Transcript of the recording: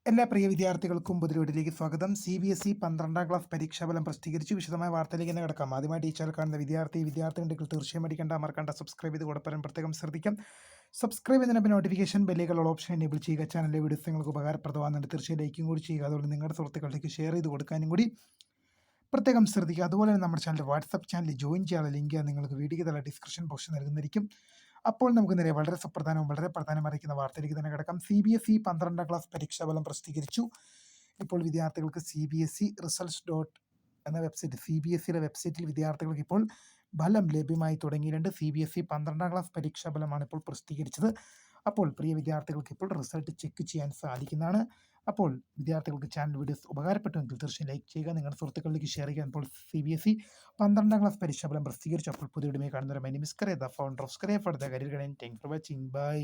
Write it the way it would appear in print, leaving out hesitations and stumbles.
എല്ലാ പ്രിയ വിദ്യാർത്ഥികൾക്കും പുതിയ സ്വാഗതം. CBSE 12ാം ക്ലാസ് പരീക്ഷാഫലം പ്രസിദ്ധീകരിച്ചു. വിശദമായ വാർത്തയിലേക്ക് തന്നെ കിടക്കാം. ആദ്യമായി ടീച്ചർ കാണുന്ന വിദ്യാർത്ഥികളുണ്ടെങ്കിൽ തീർച്ചയായും മറക്കണ്ട സബ്സ്ക്രൈബ് ചെയ്ത് കൂടെ പ്രത്യേകം ശ്രദ്ധിക്കാം. സബ്സ്ക്രൈബ് ചെയ്യുന്നതിന് ഓട്ടിഫിക്കേഷൻ ബെല്ലുകൾ ഓപ്ഷൻ എനേബിൾ ചെയ്യുക. ചാനലിലെ വീഡിയോസ് നിങ്ങൾക്ക് ഉപകാരപ്രദമാകുന്നുണ്ട്. തീർച്ചയായും ലൈക്കും കൂടി ചെയ്യുക. അതുപോലെ നിങ്ങളുടെ സുഹൃത്തുക്കളിലേക്ക് ഷെയർ ചെയ്ത് കൊടുക്കാനും കൂടി പ്രത്യേകം ശ്രദ്ധിക്കുക. അതുപോലെ തന്നെ നമ്മുടെ ചാനൽ വാട്സപ്പ് ചാനൽ ജോയിൻ ചെയ്യാനുള്ള ലിങ്ക് നിങ്ങൾക്ക് വീഡിയോയ്ക്ക് തല ഡിസ്ക്രിപ്ഷൻ ബോക്സിൽ നൽകുന്നതായിരിക്കും. അപ്പോൾ നമുക്ക് നേരെ വളരെ പ്രധാനം അറിയിക്കുന്ന വാർത്തയിലേക്ക് തന്നെ കിടക്കാം. CBSE 12ാം ക്ലാസ് പരീക്ഷാഫലം പ്രസിദ്ധീകരിച്ചു. ഇപ്പോൾ വിദ്യാർത്ഥികൾക്ക് CBSE റിസൾട്ട്സ് എന്ന വെബ്സൈറ്റ് CBSEയുടെ വെബ്സൈറ്റിൽ വിദ്യാർത്ഥികൾക്ക് ഇപ്പോൾ ഫലം ലഭ്യമായി തുടങ്ങിയിട്ടുണ്ട്. CBSE 12ാം ക്ലാസ് പരീക്ഷാഫലമാണ് ഇപ്പോൾ പ്രസിദ്ധീകരിച്ചത്. അപ്പോൾ പ്രിയ വിദ്യാർത്ഥികൾക്ക് ഇപ്പോൾ റിസൾട്ട് ചെക്ക് ചെയ്യാൻ സാധിക്കുന്നതാണ്. അപ്പോൾ വിദ്യാർത്ഥികൾക്ക് ചാനൽ വീഡിയോസ് ഉപകാരപ്പെട്ടുവെങ്കിൽ തീർച്ചയായും ലൈക്ക് ചെയ്യുക, നിങ്ങളുടെ സുഹൃത്തുക്കളിലേക്ക് ഷെയർ ചെയ്യുക. ഇപ്പോൾ CBSE 12ാം ക്ലാസ് പരീക്ഷാഫലം പ്രസിദ്ധീകരിച്ചു. അപ്പോൾ പുതിയ വീഡിയോ കാണുന്നവരെ my name is Kare, the founder of Kare for the career guidance. Thanks for watching. By.